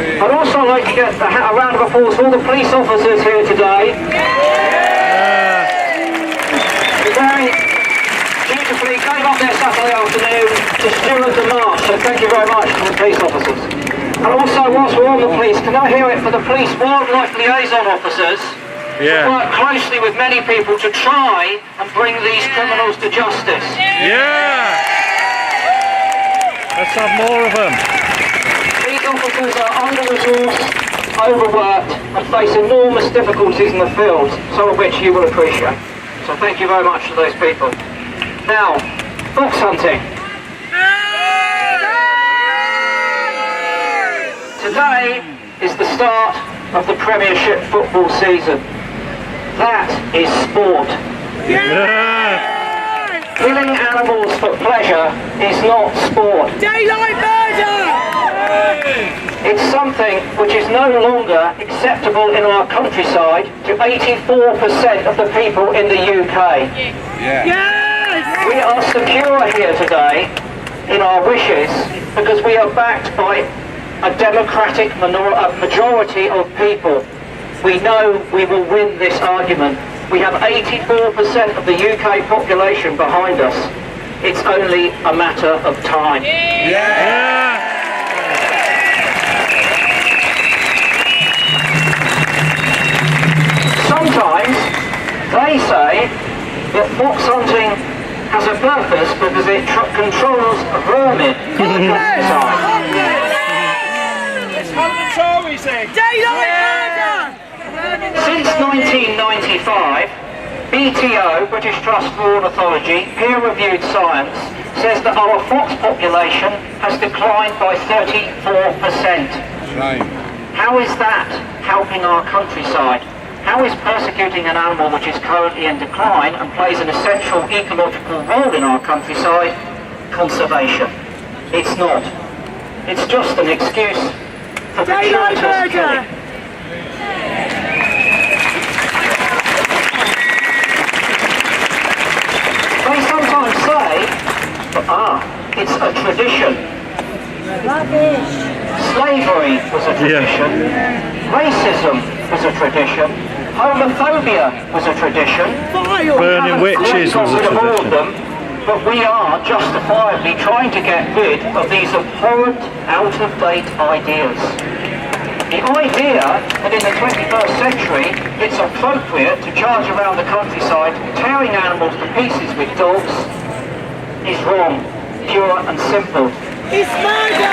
I'd also like to get a round of applause for all the police officers here today. They very beautifully came up there Saturday afternoon to steward the march, so thank you very much to the police officers. And also, whilst we're on the police, can I hear it for the police wildlife liaison officers who work closely with many people to try and bring these criminals to justice? Let's have more of them. These officers are under-resourced, overworked and face enormous difficulties in the field, some of which you will appreciate. So thank you very much to those people. Now, fox hunting. Today is the start of the Premiership football season. That is sport. Killing animals for pleasure is not sport. Daylight murder! It's something which is no longer acceptable in our countryside to 84% of the people in the UK. Yes! We are secure here today in our wishes because we are backed by a democratic majority of people. We know we will win this argument. We have 84% of the UK population behind us. It's only a matter of time. Sometimes they say that fox hunting has a purpose because it controls vermin in the countryside. Daylight murder! Since 1995, BTO, British Trust for Ornithology, peer-reviewed science, says that our fox population has declined by 34%. How is that helping our countryside? How is persecuting an animal which is currently in decline and plays an essential ecological role in our countryside conservation? It's not. It's just an excuse for gratuitous killing. They sometimes say, it's a tradition. Rubbish. Slavery was a tradition. Racism was a tradition. Homophobia was a tradition. Burning witches was a tradition. But we are justifiably trying to get rid of these abhorrent, out-of-date ideas. The idea that in the 21st century it's appropriate to charge around the countryside tearing animals to pieces with dogs is wrong, pure and simple. It's murder!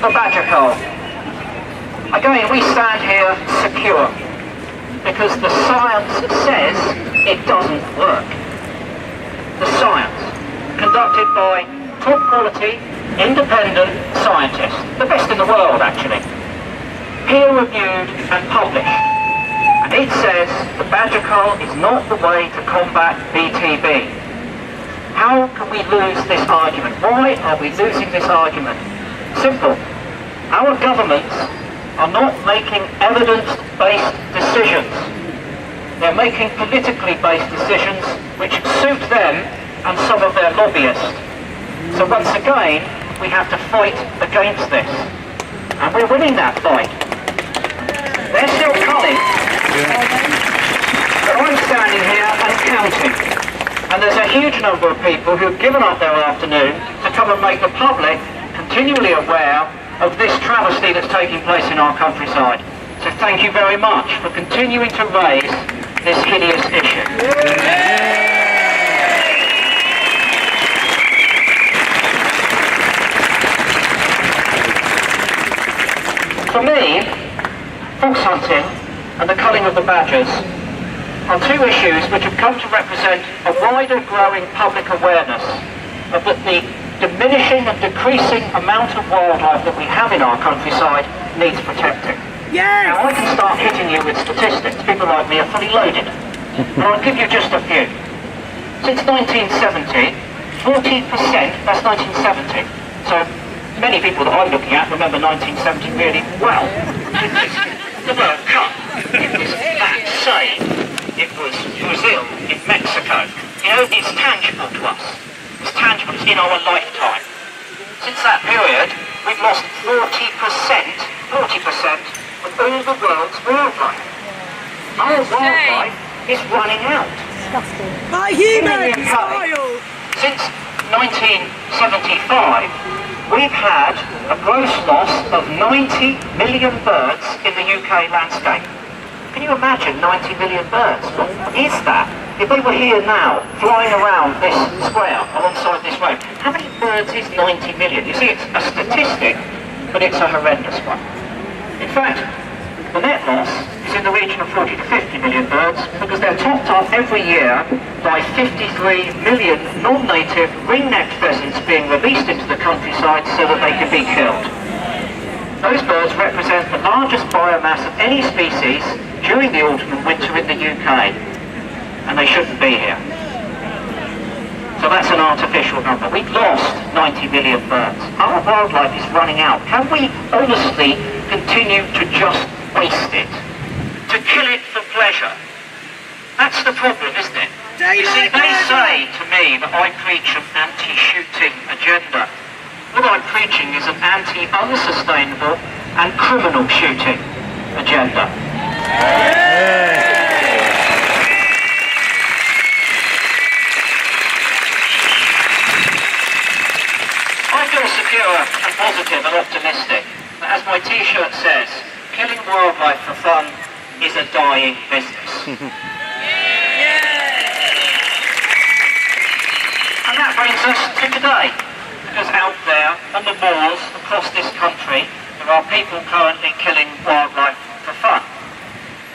The badger cull. Again, we stand here secure because the science says it doesn't work. The science, conducted by top quality, independent scientists, the best in the world actually, peer-reviewed and published. And it says the badger cull is not the way to combat BTB. How can we lose this argument? Why are we losing this argument? Simple. Our governments are not making evidence-based decisions. They're making politically based decisions which suit them and some of their lobbyists. So once again, we have to fight against this. And we're winning that fight. They're still culling. But I'm standing here and counting. And there's a huge number of people who have given up their afternoon to come and make the public continually aware of this travesty that's taking place in our countryside. So thank you very much for continuing to raise this hideous issue. For me, fox hunting and the culling of the badgers are two issues which have come to represent a wider growing public awareness of the diminishing and decreasing amount of wildlife that we have in our countryside needs protecting. Yes! Now I can start hitting you with statistics. People like me are fully loaded. But I'll give you just a few. Since 1970, 40%, that's 1970. So many people that I'm looking at remember 1970 really well. It was the World Cup. It was that same. It was Brazil in Mexico. You know, it's tangible to us. It's tangible, it's in our lifetime. Since that period, we've lost 40% of all the world's wildlife. Our wildlife is running out. My human style. Since 1975, we've had a gross loss of 90 million birds in the UK landscape. Can you imagine 90 million birds? What is that? If they were here now, flying around this square, alongside this road, how many birds is 90 million? You see, it's a statistic, but it's a horrendous one. In fact, the net loss is in the region of 40 to 50 million birds, because they're topped up every year by 53 million non-native ring-necked pheasants being released into the countryside so that they can be killed. Those birds represent the largest biomass of any species during the autumn and winter in the UK, and they shouldn't be here. So that's an artificial number. We've lost 90 million birds. Our wildlife is running out. Can we honestly continue to just waste it? To kill it for pleasure? That's the problem, isn't it? You see, they say to me that I preach an anti-shooting agenda. What I'm preaching is an anti-unsustainable and criminal shooting agenda. I feel secure and positive and optimistic that, as my t-shirt says, killing wildlife for fun is a dying business. And that brings us to today. Because out there, on the moors across this country, there are people currently killing wildlife for fun.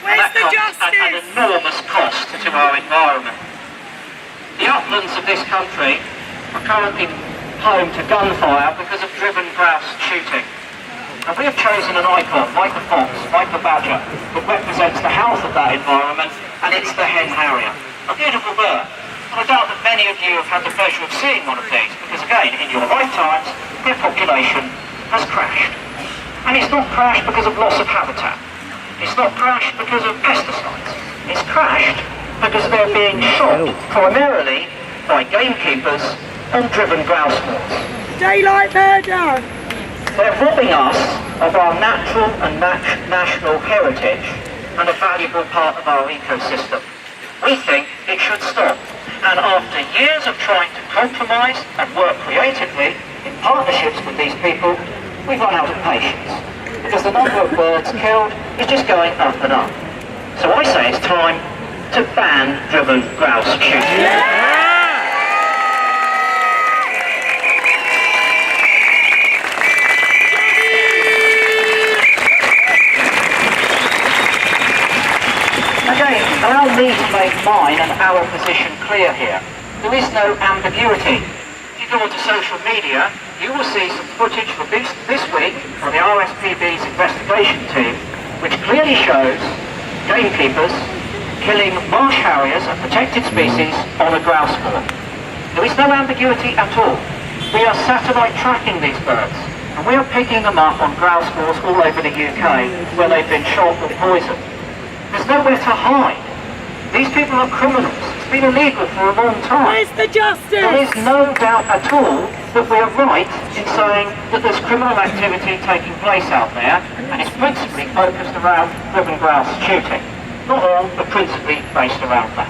And that comes at an enormous cost to our environment. The uplands of this country are currently home to gunfire because of driven grouse shooting. And we have chosen an icon, like the fox, like the badger, that represents the health of that environment, and it's the Hen Harrier. A beautiful bird. And I doubt that many of you have had the pleasure of seeing one of these, because again, in your lifetimes, their population has crashed. And it's not crashed because of loss of habitat. It's not crashed because of pesticides. It's crashed because they're being shot primarily by gamekeepers on driven grouse moors. Daylight murder. They're robbing us of our natural and national heritage and a valuable part of our ecosystem. We think it should stop. And after years of trying to compromise and work creatively in partnerships with these people, we've run out of patience. Because the number of birds killed is just going up and up. So I say it's time to ban driven grouse shooting. Again, allow me to make mine and our position clear here. There is no ambiguity. If you go onto social media, you will see some footage from this week from the RSPB's investigation team, which clearly shows gamekeepers killing marsh harriers, a protected species, on a grouse moor. There is no ambiguity at all. We are satellite tracking these birds, and we are picking them up on grouse moors all over the UK where they've been shot or poisoned. There's nowhere to hide. These people are criminals. It's been illegal for a long time. Where's the justice? There is no doubt at all that we are right in saying that there's criminal activity taking place out there, and it's principally focused around driven grouse shooting. Not all, but principally based around that.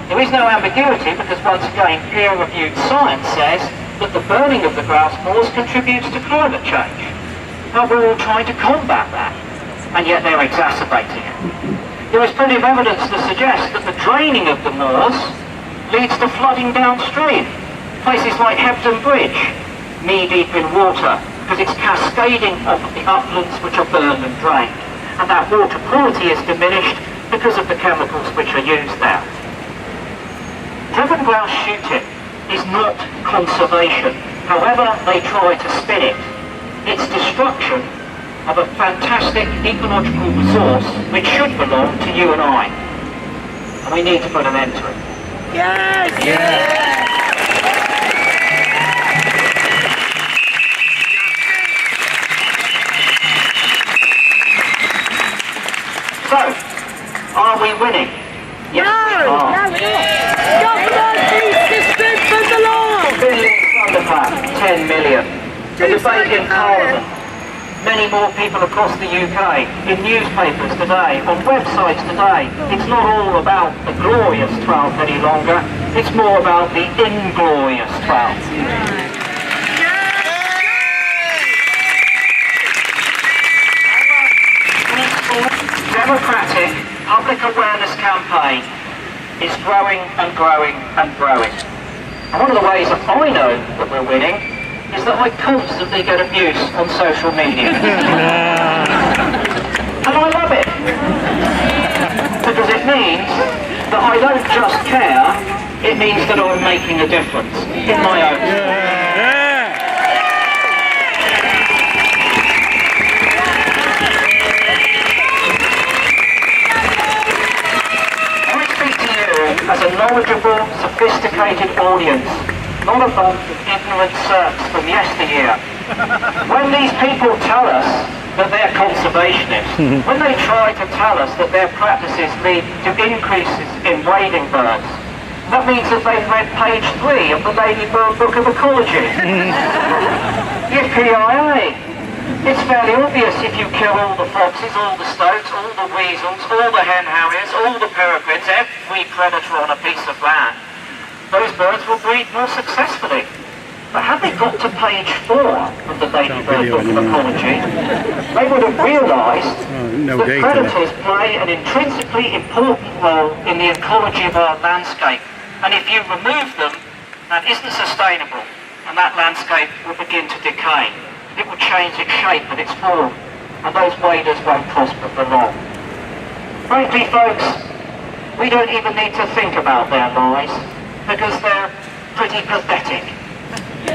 There is no ambiguity because, once again, peer-reviewed science says that the burning of the grouse moors contributes to climate change. Now, we're all trying to combat that, and yet they're exacerbating it. There is plenty of evidence to suggest that the draining of the moors leads to flooding downstream. Places like Hebden Bridge, knee-deep in water, because it's cascading off of the uplands which are burned and drained. And that water quality is diminished because of the chemicals which are used there. Driven grouse shooting is not conservation, however they try to spin it. It's destruction of a fantastic ecological resource which should belong to you and I. And we need to put an end to it. Yes! Yes! So, are we winning? Yes, we are. No, we're not. the debate in Parliament, many more people across the UK, in newspapers today, on websites today. It's not all about the glorious 12th any longer, it's more about the inglorious 12th. Democratic public awareness campaign is growing and growing and growing. And one of the ways that I know that we're winning is that I constantly get abuse on social media. And I love it. Because it means that I don't just care, it means that I'm making a difference in my own. As a knowledgeable, sophisticated audience, not a bunch of ignorant serfs from yesteryear. When these people tell us that they're conservationists, when they try to tell us that their practices lead to increases in wading birds, that means that they've read page 3 of the Ladybird Book of Ecology. Yippee-yi-yi! It's fairly obvious if you kill all the foxes, all the stoats, all the weasels, all the hen harriers, all the peregrines, every predator on a piece of land, those birds will breed more successfully. But had they got to page 4 of the Ladybird Book of Ecology, they would have realised that predators play an intrinsically important role in the ecology of our landscape. And if you remove them, that isn't sustainable, and that landscape will begin to decay. It will change its shape and its form, and those waders won't prosper for long. Frankly, folks, we don't even need to think about their lies, because they're pretty pathetic. We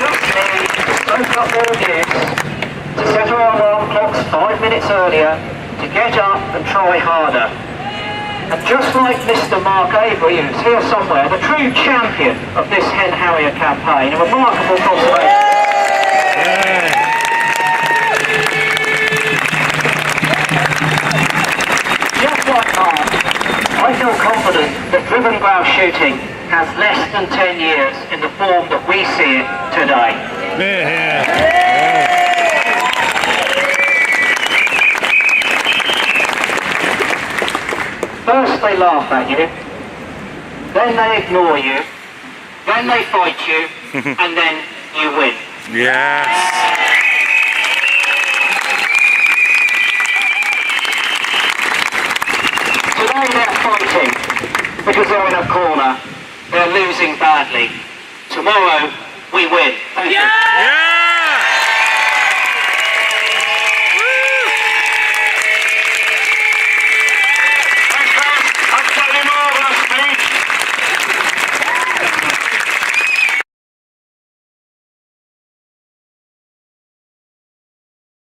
just need to soak up their abuse, to set our alarm clocks 5 minutes earlier, to get up and try harder. And just like Mr. Mark Avery, who's here somewhere, the true champion of this Hen Harrier campaign, a remarkable conservation. Just like Mark, I feel confident that driven grouse shooting has less than 10 years in the form that we see it today. First they laugh at you, then they ignore you, then they fight you, and then you win. Yes. Today they're fighting because they're in a corner, they're losing badly. Tomorrow we win. Thank you. Yeah.